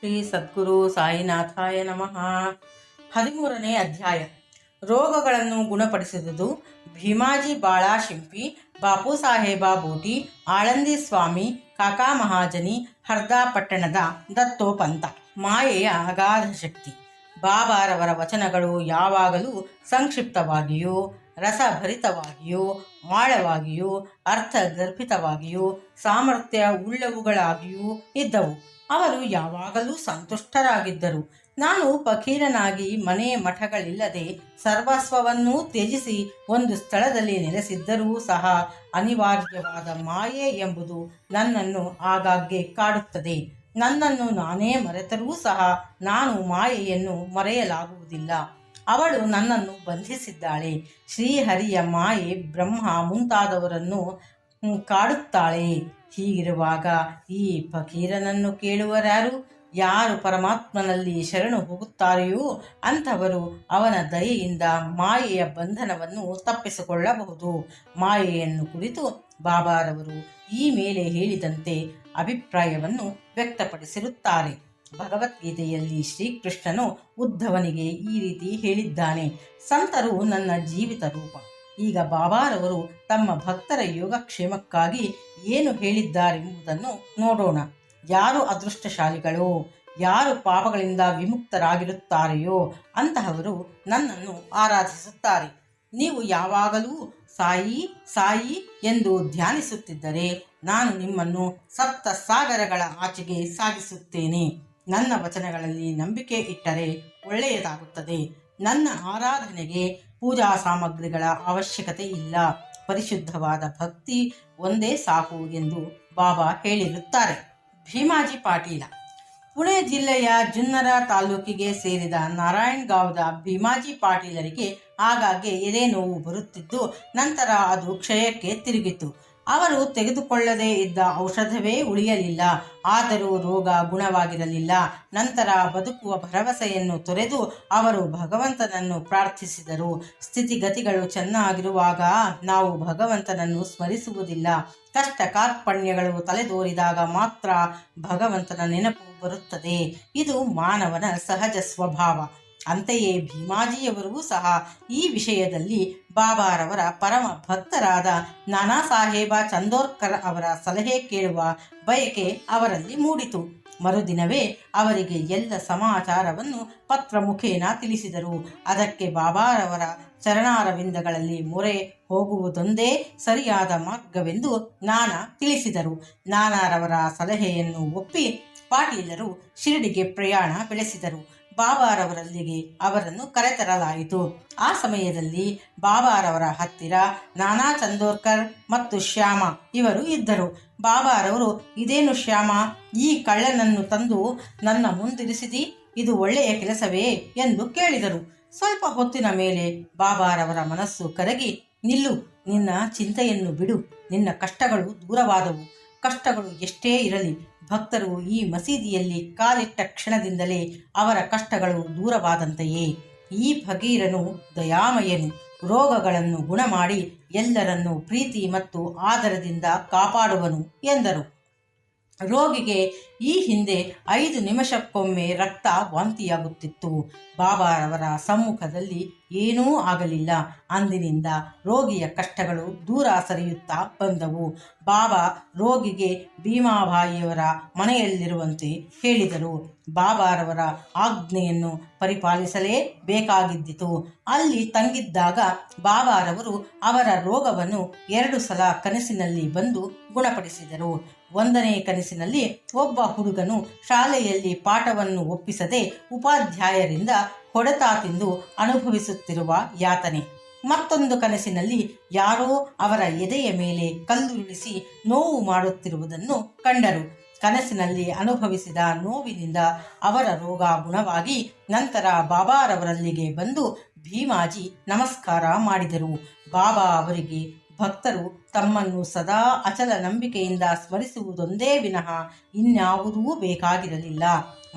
ಶ್ರೀ ಸದ್ಗುರು ಸಾಯಿನಾಥಾಯ ನಮಃ. 13ನೇ ಅಧ್ಯಾಯ. ರೋಗಗಳನ್ನು ಗುಣಪಡಿಸಿದುದು. ಭೀಮಾಜಿ ಬಾಳಾ ಶಿಂಪಿ, ಬಾಪು ಸಾಹೇಬ ಬೋಟಿ, ಆಳಂದಿ ಸ್ವಾಮಿ, ಕಾಕಾ ಮಹಾಜನಿ, ಹರ್ದಾ ಪಟ್ಟಣದ ದತ್ತೋಪಂತ. ಮಾಯೆಯ ಅಗಾಧ ಶಕ್ತಿ. ಬಾಬಾರವರ ವಚನಗಳು ಯಾವಾಗಲೂ ಸಂಕ್ಷಿಪ್ತವಾಗಿಯೂ ರಸಭರಿತವಾಗಿಯೂ ಆಳವಾಗಿಯೂ ಅರ್ಥಗರ್ಭಿತವಾಗಿಯೂ ಸಾಮರ್ಥ್ಯ ಉಳ್ಳವುಗಳಾಗಿಯೂ ಇದ್ದವು. ಅವರು ಯಾವಾಗಲೂ ಸಂತುಷ್ಟರಾಗಿದ್ದರು. ನಾನು ಫಕೀರನಾಗಿ ಮನೆ ಮಠಗಳಿಲ್ಲದೆ ಸರ್ವಸ್ವವನ್ನೂ ತ್ಯಜಿಸಿ ಒಂದು ಸ್ಥಳದಲ್ಲಿ ನೆಲೆಸಿದ್ದರೂ ಸಹ ಅನಿವಾರ್ಯವಾದ ಮಾಯೆ ಎಂಬುದು ನನ್ನನ್ನು ಆಗಾಗ್ಗೆ ಕಾಡುತ್ತದೆ. ನನ್ನನ್ನು ನಾನೇ ಮರೆತರೂ ಸಹ ನಾನು ಮಾಯೆಯನ್ನು ಮರೆಯಲಾಗುವುದಿಲ್ಲ. ಅವಳು ನನ್ನನ್ನು ಬಂಧಿಸಿದ್ದಾಳೆ. ಶ್ರೀಹರಿಯ ಮಾಯೆ ಬ್ರಹ್ಮ ಮುಂತಾದವರನ್ನು ಕಾಡುತ್ತಾಳೆ. ಹೀಗಿರುವಾಗ ಈ ಫಕೀರನನ್ನು ಕೇಳುವರಾರು? ಯಾರು ಪರಮಾತ್ಮನಲ್ಲಿ ಶರಣು ಹೋಗುತ್ತಾರೆಯೋ ಅಂಥವರು ಅವನ ದಯೆಯಿಂದ ಮಾಯೆಯ ಬಂಧನವನ್ನು ತಪ್ಪಿಸಿಕೊಳ್ಳಬಹುದು. ಮಾಯೆಯನ್ನು ಕುರಿತು ಬಾಬಾರವರು ಈ ಮೇಲೆ ಹೇಳಿದಂತೆ ಅಭಿಪ್ರಾಯವನ್ನು ವ್ಯಕ್ತಪಡಿಸಿರುತ್ತಾರೆ. ಭಗವದ್ಗೀತೆಯಲ್ಲಿ ಶ್ರೀಕೃಷ್ಣನು ಉದ್ಧವನಿಗೆ ಈ ರೀತಿ ಹೇಳಿದ್ದಾನೆ: ಸಂತರು ನನ್ನ ಜೀವಿತ ರೂಪ. ಈಗ ಬಾಬಾರವರು ತಮ್ಮ ಭಕ್ತರ ಯೋಗಕ್ಷೇಮಕ್ಕಾಗಿ ಏನು ಹೇಳಿದ್ದಾರೆಂಬುದನ್ನು ನೋಡೋಣ. ಯಾರು ಅದೃಷ್ಟಶಾಲಿಗಳೋ, ಯಾರು ಪಾಪಗಳಿಂದ ವಿಮುಕ್ತರಾಗಿರುತ್ತಾರೆಯೋ ಅಂತಹವರು ನನ್ನನ್ನು ಆರಾಧಿಸುತ್ತಾರೆ. ನೀವು ಯಾವಾಗಲೂ ಸಾಯಿ ಸಾಯಿ ಎಂದು ಧ್ಯಾನಿಸುತ್ತಿದ್ದರೆ ನಾನು ನಿಮ್ಮನ್ನು ಸಪ್ತ ಸಾಗರಗಳ ಆಚೆಗೆ ಸಾಗಿಸುತ್ತೇನೆ. ನನ್ನ ವಚನಗಳಲ್ಲಿ ನಂಬಿಕೆ ಇಟ್ಟರೆ ಒಳ್ಳೆಯದಾಗುತ್ತದೆ. ನನ್ನ ಆರಾಧನೆಗೆ ಪೂಜಾ ಸಾಮಗ್ರಿಗಳ ಅವಶ್ಯಕತೆ ಇಲ್ಲ. ಪರಿಶುದ್ಧವಾದ ಭಕ್ತಿ ಒಂದೇ ಸಾಕು ಎಂದು ಬಾಬಾ ಹೇಳಿರುತ್ತಾರೆ. ಭೀಮಾಜಿ ಪಾಟೀಲ. ಪುಣೆ ಜಿಲ್ಲೆಯ ಜುನ್ನರ ತಾಲೂಕಿಗೆ ಸೇರಿದ ನಾರಾಯಣಗಾಂವದ ಭೀಮಾಜಿ ಪಾಟೀಲರಿಗೆ ಆಗಾಗ್ಗೆ ಎದೆ ನೋವು ಬರುತ್ತಿದ್ದು ನಂತರ ಅದು ಕ್ಷಯಕ್ಕೆ ತಿರುಗಿತು. ಅವರು ತೆಗೆದುಕೊಳ್ಳದೇ ಇದ್ದ ಔಷಧವೇ ಉಳಿಯಲಿಲ್ಲ. ಆದರೂ ರೋಗ ಗುಣವಾಗಿರಲಿಲ್ಲ. ನಂತರ ಬದುಕುವ ಭರವಸೆಯನ್ನು ತೊರೆದು ಅವರು ಭಗವಂತನನ್ನು ಪ್ರಾರ್ಥಿಸಿದರು. ಸ್ಥಿತಿಗತಿಗಳು ಚೆನ್ನಾಗಿರುವಾಗ ನಾವು ಭಗವಂತನನ್ನು ಸ್ಮರಿಸುವುದಿಲ್ಲ. ಕಷ್ಟ ಕಾರ್ಪಣ್ಯಗಳು ತಲೆದೋರಿದಾಗ ಮಾತ್ರ ಭಗವಂತನ ನೆನಪು ಬರುತ್ತದೆ. ಇದು ಮಾನವನ ಸಹಜ ಸ್ವಭಾವ. ಅಂತೆಯೇ ಭೀಮಾಜಿಯವರೂ ಸಹ ಈ ವಿಷಯದಲ್ಲಿ ಬಾಬಾರವರ ಪರಮ ಭಕ್ತರಾದ ನಾನಾ ಸಾಹೇಬ ಚಂದೋರ್ಕರ್ ಅವರ ಸಲಹೆ ಕೇಳುವ ಬಯಕೆ ಅವರಲ್ಲಿ ಮೂಡಿತು. ಮರುದಿನವೇ ಅವರಿಗೆ ಎಲ್ಲ ಸಮಾಚಾರವನ್ನು ಪತ್ರ ಮುಖೇನ ತಿಳಿಸಿದರು. ಅದಕ್ಕೆ ಬಾಬಾರವರ ಚರಣಾರವಿಂದಗಳಲ್ಲಿ ಮೊರೆ ಹೋಗುವುದೊಂದೇ ಸರಿಯಾದ ಮಾರ್ಗವೆಂದು ನಾನಾ ತಿಳಿಸಿದರು. ನಾನಾರವರ ಸಲಹೆಯನ್ನು ಒಪ್ಪಿ ಪಾಟೀಲರು ಶಿರಡಿಗೆ ಪ್ರಯಾಣ ಬೆಳೆಸಿದರು. ಬಾಬಾರವರಲ್ಲಿಗೆ ಅವರನ್ನು ಕರೆತರಲಾಯಿತು. ಆ ಸಮಯದಲ್ಲಿ ಬಾಬಾರವರ ಹತ್ತಿರ ನಾನಾ ಚಂದೋರ್ಕರ್ ಮತ್ತು ಶ್ಯಾಮ ಇವರು ಇದ್ದರು. ಬಾಬಾರವರು, ಇದೇನು ಶ್ಯಾಮ, ಈ ಕಳ್ಳನನ್ನು ತಂದು ನನ್ನ ಮುಂದಿರಿಸಿದಿ, ಇದು ಒಳ್ಳೆಯ ಕೆಲಸವೇ ಎಂದು ಕೇಳಿದರು. ಸ್ವಲ್ಪ ಹೊತ್ತಿನ ಮೇಲೆ ಬಾಬಾರವರ ಮನಸ್ಸು ಕರಗಿ, ನಿಲ್ಲು, ನಿನ್ನ ಚಿಂತೆಯನ್ನು ಬಿಡು, ನಿನ್ನ ಕಷ್ಟಗಳು ದೂರವಾದವು. ಕಷ್ಟಗಳು ಎಷ್ಟೇ ಇರಲಿ, ಭಕ್ತರು ಈ ಮಸೀದಿಯಲ್ಲಿ ಕಾಲಿಟ್ಟ ಕ್ಷಣದಿಂದಲೇ ಅವರ ಕಷ್ಟಗಳು ದೂರವಾದಂತೆಯೇ. ಈ ಫಕೀರನು ದಯಾಮಯನು. ರೋಗಗಳನ್ನು ಗುಣ ಮಾಡಿ ಎಲ್ಲರನ್ನೂ ಪ್ರೀತಿ ಮತ್ತು ಆದರದಿಂದ ಕಾಪಾಡುವನು ಎಂದರು. ರೋಗಿಗೆ ಈ ಹಿಂದೆ 5 ನಿಮಿಷಕ್ಕೊಮ್ಮೆ ರಕ್ತ ವಾಂತಿಯಾಗುತ್ತಿತ್ತು. ಬಾಬಾರವರ ಸಮ್ಮುಖದಲ್ಲಿ ಏನೂ ಆಗಲಿಲ್ಲ. ಅಂದಿನಿಂದ ರೋಗಿಯ ಕಷ್ಟಗಳು ದೂರ ಸರಿಯುತ್ತಾ ಬಂದವು. ಬಾಬಾ ರೋಗಿಗೆ ಭೀಮಾಬಾಯಿಯವರ ಮನೆಯಲ್ಲಿರುವಂತೆ ಹೇಳಿದರು. ಬಾಬಾರವರ ಆಜ್ಞೆಯನ್ನು ಪರಿಪಾಲಿಸಲೇ ಬೇಕಾಗಿದ್ದಿತು. ಅಲ್ಲಿ ತಂಗಿದ್ದಾಗ ಬಾಬಾರವರು ಅವರ ರೋಗವನ್ನು 2 ಸಲ ಕನಸಿನಲ್ಲಿ ಬಂದು ಗುಣಪಡಿಸಿದರು. 1ನೇ ಕನಸಿನಲ್ಲಿ ಒಬ್ಬ ಹುಡುಗನು ಶಾಲೆಯಲ್ಲಿ ಪಾಠವನ್ನು ಒಪ್ಪಿಸದೆ ಉಪಾಧ್ಯಾಯರಿಂದ ಹೊಡೆತ ತಿಂದು ಅನುಭವಿಸುತ್ತಿರುವ ಯಾತನೆ. ಮತ್ತೊಂದು ಕನಸಿನಲ್ಲಿ ಯಾರೋ ಅವರ ಎದೆಯ ಮೇಲೆ ಕಲ್ಲುರುಳಿಸಿ ನೋವು ಮಾಡುತ್ತಿರುವುದನ್ನು ಕಂಡರು. ಕನಸಿನಲ್ಲಿ ಅನುಭವಿಸಿದ ನೋವಿನಿಂದ ಅವರ ರೋಗ ಗುಣವಾಗಿ ನಂತರ ಬಾಬಾರವರಲ್ಲಿಗೆ ಬಂದು ಭೀಮಾಜಿ ನಮಸ್ಕಾರ ಮಾಡಿದರು. ಬಾಬಾ ಅವರಿಗೆ ಭಕ್ತರು ತಮ್ಮನ್ನು ಸದಾ ಅಚಲ ನಂಬಿಕೆಯಿಂದ ಸ್ಮರಿಸುವುದೊಂದೇ ವಿನಃ ಇನ್ಯಾವುದೂ ಬೇಕಾಗಿರಲಿಲ್ಲ.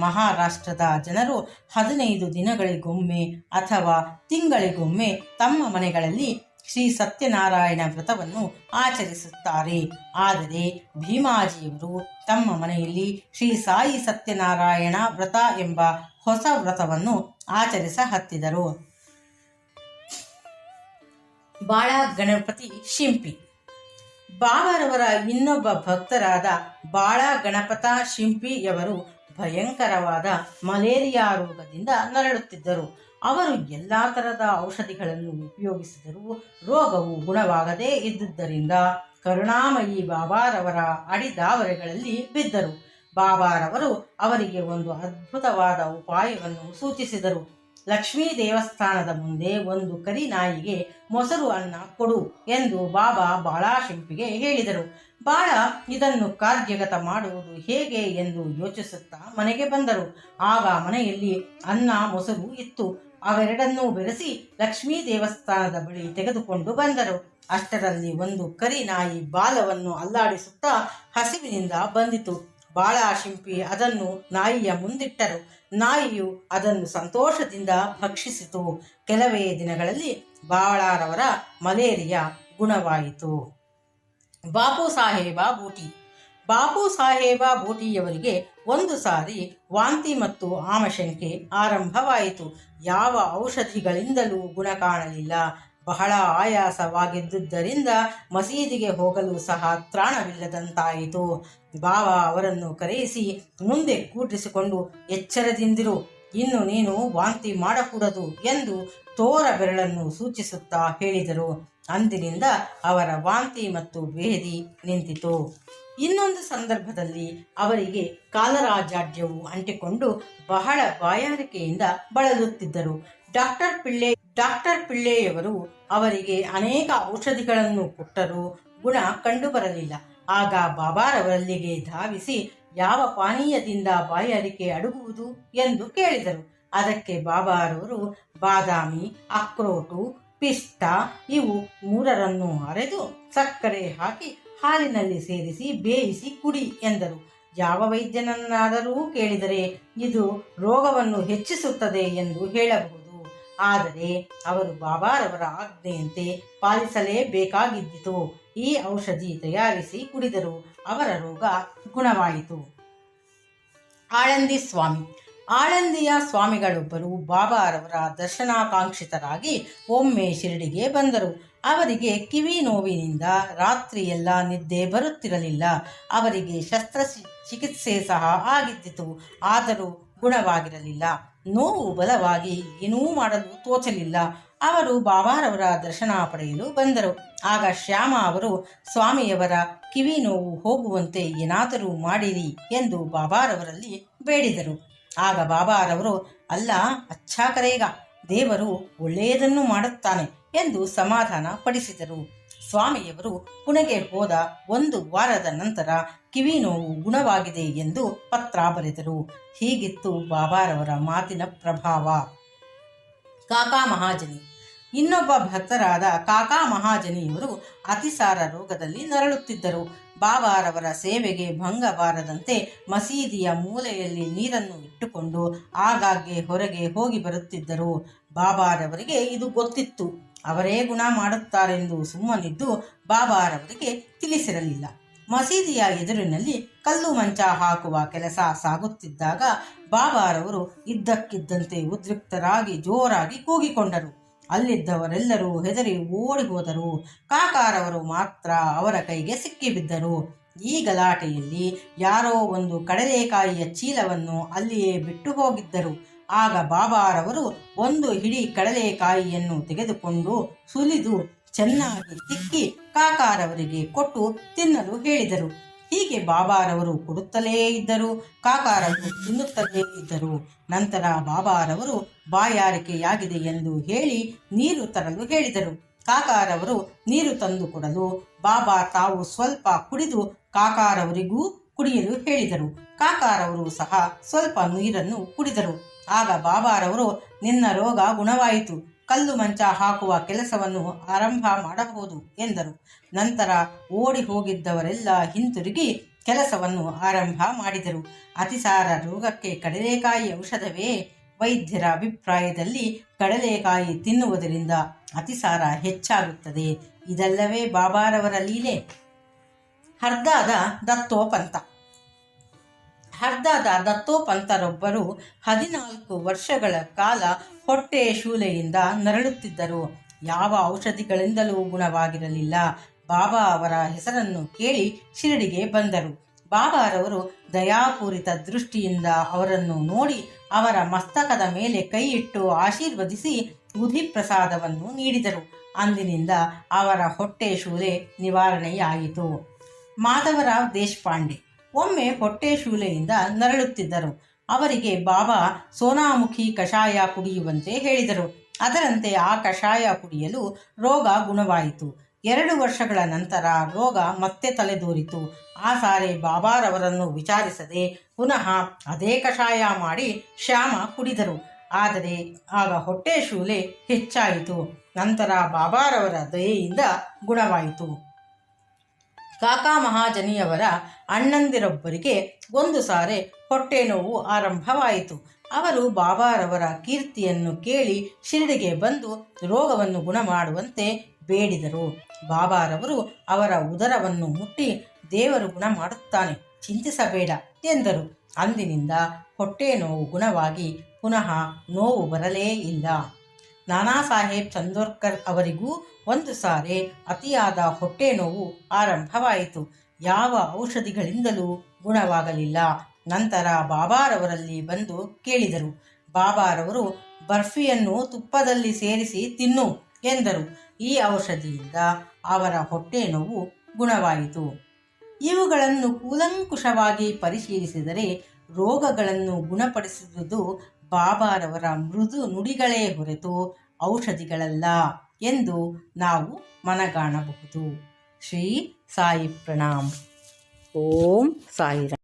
ಮಹಾರಾಷ್ಟ್ರದ ಜನರು 15 ದಿನಗಳಿಗೊಮ್ಮೆ ಅಥವಾ ತಿಂಗಳಿಗೊಮ್ಮೆ ತಮ್ಮ ಮನೆಗಳಲ್ಲಿ ಶ್ರೀ ಸತ್ಯನಾರಾಯಣ ವ್ರತವನ್ನು ಆಚರಿಸುತ್ತಾರೆ. ಆದರೆ ಭೀಮಾಜಿಯವರು ತಮ್ಮ ಮನೆಯಲ್ಲಿ ಶ್ರೀ ಸಾಯಿ ಸತ್ಯನಾರಾಯಣ ವ್ರತ ಎಂಬ ಹೊಸ ವ್ರತವನ್ನು ಆಚರಿಸ ಹತ್ತಿದರು. ಬಾಳ ಗಣಪತಿ ಶಿಂಪಿ. ಬಾಬಾರವರ ಇನ್ನೊಬ್ಬ ಭಕ್ತರಾದ ಬಾಳ ಗಣಪತ ಶಿಂಪಿಯವರು ಭಯಂಕರವಾದ ಮಲೇರಿಯಾ ರೋಗದಿಂದ ನರಳುತ್ತಿದ್ದರು. ಅವರು ಎಲ್ಲ ಥರದ ಔಷಧಿಗಳನ್ನು ಉಪಯೋಗಿಸಿದರೂ ರೋಗವು ಗುಣವಾಗದೇ ಇದ್ದುದರಿಂದ ಕರುಣಾಮಯಿ ಬಾಬಾರವರ ಅಡಿದಾವರೆಗಳಲ್ಲಿ ಬಿದ್ದರು. ಬಾಬಾರವರು ಅವರಿಗೆ ಒಂದು ಅದ್ಭುತವಾದ ಉಪಾಯವನ್ನು ಸೂಚಿಸಿದರು. ಲಕ್ಷ್ಮೀ ದೇವಸ್ಥಾನದ ಮುಂದೆ ಒಂದು ಕರಿ ನಾಯಿಗೆ ಮೊಸರು ಅನ್ನ ಕೊಡು ಎಂದು ಬಾಬಾ ಬಾಳಾಶಿಂಪಿಗೆ ಹೇಳಿದರು. ಬಾಳ ಇದನ್ನು ಕಾರ್ಯಗತ ಮಾಡುವುದು ಹೇಗೆ ಎಂದು ಯೋಚಿಸುತ್ತಾ ಮನೆಗೆ ಬಂದರು. ಆಗ ಮನೆಯಲ್ಲಿ ಅನ್ನ ಮೊಸರು ಇತ್ತು. ಅವೆರಡನ್ನೂ ಬೆರೆಸಿ ಲಕ್ಷ್ಮೀ ದೇವಸ್ಥಾನದ ಬಳಿ ತೆಗೆದುಕೊಂಡು ಬಂದರು. ಅಷ್ಟರಲ್ಲಿ ಒಂದು ಕರಿ ನಾಯಿ ಬಾಲವನ್ನು ಅಲ್ಲಾಡಿಸುತ್ತಾ ಹಸಿವಿನಿಂದ ಬಂದಿತು. ಬಾಳಾಶಿಂಪಿ ಅದನ್ನು ನಾಯಿಯ ಮುಂದಿಟ್ಟರು. ನಾಯಿಯು ಅದನ್ನು ಸಂತೋಷದಿಂದ ಭಕ್ಷಿಸಿತು. ಕೆಲವೇ ದಿನಗಳಲ್ಲಿ ಬಾಳಾರವರ ಮಲೇರಿಯಾ ಗುಣವಾಯಿತು. ಬಾಪು ಸಾಹೇಬ ಬೂಟಿ. ಬಾಪು ಸಾಹೇಬ ಬೂಟಿಯವರಿಗೆ ಒಂದು ಸಾರಿ ವಾಂತಿ ಮತ್ತು ಆಮಶಂಕೆ ಆರಂಭವಾಯಿತು. ಯಾವ ಔಷಧಿಗಳಿಂದಲೂ ಗುಣ ಕಾಣಲಿಲ್ಲ. ಬಹಳ ಆಯಾಸವಾಗಿದ್ದುದರಿಂದ ಮಸೀದಿಗೆ ಹೋಗಲು ಸಹ ತ್ರಾಣವಿಲ್ಲದಂತಾಯಿತು. ಬಾಬಾ ಅವರನ್ನು ಕರೆಯಿಸಿ ಮುಂದೆ ಕೂಡಿಸಿಕೊಂಡು, ಎಚ್ಚರದಿಂದಿರು, ಇನ್ನು ನೀನು ವಾಂತಿ ಮಾಡಕೂಡದು ಎಂದು ತೋರ ಬೆರಳನ್ನು ಸೂಚಿಸುತ್ತಾ ಹೇಳಿದರು. ಅಂದಿನಿಂದ ಅವರ ವಾಂತಿ ಮತ್ತು ಭೇದಿ ನಿಂತಿತು. ಇನ್ನೊಂದು ಸಂದರ್ಭದಲ್ಲಿ ಅವರಿಗೆ ಕಾಲರಾಜಾಡ್ಯವು ಅಂಟಿಕೊಂಡು ಬಹಳ ಬಾಯಾರಿಕೆಯಿಂದ ಬಳಲುತ್ತಿದ್ದರು. ಡಾಕ್ಟರ್ ಪಿಳ್ಳೆಯವರು ಅವರಿಗೆ ಅನೇಕ ಔಷಧಿಗಳನ್ನು ಕೊಟ್ಟರೂ ಗುಣ ಕಂಡುಬರಲಿಲ್ಲ. ಆಗ ಬಾಬಾರವರಲ್ಲಿಗೆ ಧಾವಿಸಿ ಯಾವ ಪಾನೀಯದಿಂದ ಬಾಯಾರಿಕೆ ಅಡಗುವುದು ಎಂದು ಕೇಳಿದರು. ಅದಕ್ಕೆ ಬಾಬಾರವರು ಬಾದಾಮಿ, ಅಕ್ರೋಟು, ಪಿಷ್ಟ ಇವು ಮೂರರನ್ನು ಅರೆದು ಸಕ್ಕರೆ ಹಾಕಿ ಹಾಲಿನಲ್ಲಿ ಸೇರಿಸಿ ಬೇಯಿಸಿ ಕುಡಿ ಎಂದರು. ಯಾವ ವೈದ್ಯನನ್ನಾದರೂ ಕೇಳಿದರೆ ಇದು ರೋಗವನ್ನು ಹೆಚ್ಚಿಸುತ್ತದೆ ಎಂದು ಹೇಳಬಹುದು. ಆದರೆ ಅವರು ಬಾಬಾರವರ ಆಜ್ಞೆಯಂತೆ ಪಾಲಿಸಲೇಬೇಕಾಗಿದ್ದಿತು. ಈ ಔಷಧಿ ತಯಾರಿಸಿ ಕುಡಿದರು. ಅವರ ರೋಗ ಗುಣವಾಯಿತು. ಆಳಂದಿ ಸ್ವಾಮಿ. ಆಳಂದಿಯ ಸ್ವಾಮಿಗಳೊಬ್ಬರು ಬಾಬಾರವರ ದರ್ಶನಾಕಾಂಕ್ಷಿತರಾಗಿ ಒಮ್ಮೆ ಶಿರಡಿಗೆ ಬಂದರು. ಅವರಿಗೆ ಕಿವಿ ನೋವಿನಿಂದ ರಾತ್ರಿಯೆಲ್ಲ ನಿದ್ದೆ ಬರುತ್ತಿರಲಿಲ್ಲ. ಅವರಿಗೆ ಶಸ್ತ್ರಚಿಕಿತ್ಸೆ ಸಹ ಆಗಿದ್ದಿತು. ಆದರೂ ಗುಣವಾಗಿರಲಿಲ್ಲ. ನೋವು ಬಲವಾಗಿ ಏನೂ ಮಾಡಲು ತೋಚಲಿಲ್ಲ. ಅವರು ಬಾಬಾರವರ ದರ್ಶನ ಪಡೆಯಲು ಬಂದರು. ಆಗ ಶ್ಯಾಮ ಅವರು ಸ್ವಾಮಿಯವರ ಕಿವಿ ನೋವು ಹೋಗುವಂತೆ ಏನಾದರೂ ಮಾಡಿರಿ ಎಂದು ಬಾಬಾರವರಲ್ಲಿ ಬೇಡಿದರು. ಆಗ ಬಾಬಾರವರು, ಅಲ್ಲ ಅಚ್ಚಾ ಕರೇಗ, ದೇವರು ಒಳ್ಳೆಯದನ್ನು ಮಾಡುತ್ತಾನೆ ಎಂದು ಸಮಾಧಾನ ಪಡಿಸಿದರು. ಸ್ವಾಮಿಯವರು ಪುಣೆಗೆ ಹೋದ 1 ವಾರದ ನಂತರ ಕಿವಿ ನೋವು ಗುಣವಾಗಿದೆ ಎಂದು ಪತ್ರ ಬರೆದರು. ಹೀಗಿತ್ತು ಬಾಬಾರವರ ಮಾತಿನ ಪ್ರಭಾವ. ಕಾಕಾ ಮಹಾಜನಿ. ಇನ್ನೊಬ್ಬ ಭಕ್ತರಾದ ಕಾಕಾ ಮಹಾಜನಿಯವರು ಅತಿಸಾರ ರೋಗದಲ್ಲಿ ನರಳುತ್ತಿದ್ದರು. ಬಾಬಾರವರ ಸೇವೆಗೆ ಭಂಗ ಬಾರದಂತೆ ಮಸೀದಿಯ ಮೂಲೆಯಲ್ಲಿ ನೀರನ್ನು ಇಟ್ಟುಕೊಂಡು ಆಗಾಗ್ಗೆ ಹೊರಗೆ ಹೋಗಿ ಬರುತ್ತಿದ್ದರು. ಬಾಬಾರವರಿಗೆ ಇದು ಗೊತ್ತಿತ್ತು. ಅವರೇ ಗುಣ ಮಾಡುತ್ತಾರೆಂದು ಸುಮ್ಮನಿದ್ದು ಬಾಬಾರವರಿಗೆ ತಿಳಿಸಿರಲಿಲ್ಲ. ಮಸೀದಿಯ ಎದುರಿನಲ್ಲಿ ಕಲ್ಲು ಮಂಚ ಹಾಕುವ ಕೆಲಸ ಸಾಗುತ್ತಿದ್ದಾಗ ಬಾಬಾರವರು ಇದ್ದಕ್ಕಿದ್ದಂತೆ ಉದ್ರಿಕ್ತರಾಗಿ ಜೋರಾಗಿ ಕೂಗಿಕೊಂಡರು. ಅಲ್ಲಿದ್ದವರೆಲ್ಲರೂ ಹೆದರಿ ಓಡಿ ಹೋದರು. ಕಾಕಾರವರು ಮಾತ್ರ ಅವರ ಕೈಗೆ ಸಿಕ್ಕಿಬಿದ್ದರು. ಈ ಗಲಾಟೆಯಲ್ಲಿ ಯಾರೋ ಒಂದು ಕಡಲೆಕಾಯಿಯ ಚೀಲವನ್ನು ಅಲ್ಲಿಯೇ ಬಿಟ್ಟು ಹೋಗಿದ್ದರು. ಆಗ ಬಾಬಾರವರು ಒಂದು ಹಿಡಿ ಕಡಲೆಕಾಯಿಯನ್ನು ತೆಗೆದುಕೊಂಡು ಸುಲಿದು ಚೆನ್ನಾಗಿ ತಿಕ್ಕಿ ಕಾಕಾರವರಿಗೆ ಕೊಟ್ಟು ತಿನ್ನಲು ಹೇಳಿದರು. ಹೀಗೆ ಬಾಬಾರವರು ಕೊಡುತ್ತಲೇ ಇದ್ದರು. ಕಾಕಾರವರು ತಿನ್ನುತ್ತಲೇ ಇದ್ದರು. ನಂತರ ಬಾಬಾರವರು ಬಾಯಾರಿಕೆಯಾಗಿದೆ ಎಂದು ಹೇಳಿ ನೀರು ತರಲು ಹೇಳಿದರು. ಕಾಕಾರವರು ನೀರು ತಂದು ಕೊಡಲು ಬಾಬಾ ತಾವು ಸ್ವಲ್ಪ ಕುಡಿದು ಕಾಕಾರವರಿಗೂ ಕುಡಿಯಲು ಹೇಳಿದರು. ಕಾಕಾರವರು ಸಹ ಸ್ವಲ್ಪ ನೀರನ್ನು ಕುಡಿದರು. ಆಗ ಬಾಬಾರವರು, ನಿನ್ನ ರೋಗ ಗುಣವಾಯಿತು, ಕಲ್ಲು ಮಂಚ ಹಾಕುವ ಕೆಲಸವನ್ನು ಆರಂಭ ಮಾಡಬಹುದು ಎಂದರು. ನಂತರ ಓಡಿ ಹೋಗಿದ್ದವರೆಲ್ಲ ಹಿಂತಿರುಗಿ ಕೆಲಸವನ್ನು ಆರಂಭ ಮಾಡಿದರು. ಅತಿಸಾರ ರೋಗಕ್ಕೆ ಕಡಲೆಕಾಯಿ ಔಷಧವೇ? ವೈದ್ಯರ ಅಭಿಪ್ರಾಯದಲ್ಲಿ ಕಡಲೆಕಾಯಿ ತಿನ್ನುವುದರಿಂದ ಅತಿಸಾರ ಹೆಚ್ಚಾಗುತ್ತದೆ. ಇದಲ್ಲವೇ ಬಾಬಾರವರ ಲೀಲೆ. ಹರ್ದಾದ ದತ್ತೋಪಂತ. ಹರ್ದಾದ ದತ್ತೋಪಂತರೊಬ್ಬರು 14 ವರ್ಷಗಳ ಕಾಲ ಹೊಟ್ಟೆ ಶೂಲೆಯಿಂದ ನರಳುತ್ತಿದ್ದರು. ಯಾವ ಔಷಧಿಗಳಿಂದಲೂ ಗುಣವಾಗಿರಲಿಲ್ಲ. ಬಾಬಾ ಅವರ ಹೆಸರನ್ನು ಕೇಳಿ ಶಿರಡಿಗೆ ಬಂದರು. ಬಾಬಾರವರು ದಯಾಪೂರಿತ ದೃಷ್ಟಿಯಿಂದ ಅವರನ್ನು ನೋಡಿ ಅವರ ಮಸ್ತಕದ ಮೇಲೆ ಕೈ ಇಟ್ಟು ಆಶೀರ್ವದಿಸಿ ಬುಧಿ ಪ್ರಸಾದವನ್ನು ನೀಡಿದರು. ಅಂದಿನಿಂದ ಅವರ ಹೊಟ್ಟೆ ಶೂಲೆ ನಿವಾರಣೆಯಾಯಿತು. ಮಾಧವರಾವ್ ದೇಶಪಾಂಡೆ ಒಮ್ಮೆ ಹೊಟ್ಟೆ ಶೂಲೆಯಿಂದ ನರಳುತ್ತಿದ್ದರು. ಅವರಿಗೆ ಬಾಬಾ ಸೋನಾಮುಖಿ ಕಷಾಯ ಕುಡಿಯುವಂತೆ ಹೇಳಿದರು. ಅದರಂತೆ ಆ ಕಷಾಯ ಕುಡಿಯಲು ರೋಗ ಗುಣವಾಯಿತು. 2 ವರ್ಷಗಳ ನಂತರ ರೋಗ ಮತ್ತೆ ತಲೆದೋರಿತು. ಆ ಸಾರಿ ಬಾಬಾರವರನ್ನು ವಿಚಾರಿಸದೆ ಪುನಃ ಅದೇ ಕಷಾಯ ಮಾಡಿ ಶ್ಯಾಮ ಕುಡಿದರು. ಆದರೆ ಆಗ ಹೊಟ್ಟೆ ಶೂಲೆ ಹೆಚ್ಚಾಯಿತು. ನಂತರ ಬಾಬಾರವರ ದಯೆಯಿಂದ ಗುಣವಾಯಿತು. ಕಾಕಾ ಮಹಾಜನಿಯವರ ಅಣ್ಣಂದಿರೊಬ್ಬರಿಗೆ ಒಂದು ಸಾರಿ ಹೊಟ್ಟೆ ನೋವು ಆರಂಭವಾಯಿತು. ಅವರು ಬಾಬಾರವರ ಕೀರ್ತಿಯನ್ನು ಕೇಳಿ ಶಿರಡಿಗೆ ಬಂದು ರೋಗವನ್ನು ಗುಣ ಮಾಡುವಂತೆ ಬೇಡಿದರು. ಬಾಬಾರವರು ಅವರ ಉದರವನ್ನು ಮುಟ್ಟಿ, ದೇವರು ಗುಣ ಮಾಡುತ್ತಾನೆ, ಚಿಂತಿಸಬೇಡ ಎಂದರು. ಅಂದಿನಿಂದ ಹೊಟ್ಟೆ ನೋವು ಗುಣವಾಗಿ ಪುನಃ ನೋವು ಬರಲೇ ಇಲ್ಲ. ನಾನಾ ಸಾಹೇಬ್ ಚಂದೋರ್ಕರ್ ಅವರಿಗೂ ಒಂದು ಸಾರಿ ಅತಿಯಾದ ಹೊಟ್ಟೆ ನೋವು ಆರಂಭವಾಯಿತು. ಯಾವ ಔಷಧಿಗಳಿಂದಲೂ ಗುಣವಾಗಲಿಲ್ಲ. ನಂತರ ಬಾಬಾರವರಲ್ಲಿ ಬಂದು ಕೇಳಿದರು. ಬಾಬಾರವರು ಬರ್ಫಿಯನ್ನು ತುಪ್ಪದಲ್ಲಿ ಸೇರಿಸಿ ತಿನ್ನು ಎಂದರು. ಈ ಔಷಧಿಯಿಂದ ಅವರ ಹೊಟ್ಟೆ ನೋವು ಗುಣವಾಯಿತು. ಇವುಗಳನ್ನು ಕೂಲಂಕುಷವಾಗಿ ಪರಿಶೀಲಿಸಿದರೆ ರೋಗಗಳನ್ನು ಗುಣಪಡಿಸುವುದು ಬಾಬಾರವರ ಮೃದು ನುಡಿಗಳೇ ಹೊರತು ಔಷಧಿಗಳಲ್ಲ ಎಂದು ನಾವು ಮನಗಾಣಬಹುದು. ಶ್ರೀ ಸಾಯಿ ಪ್ರಣಾಮ್. ಓಂ ಸಾಯಿರಾಮ್.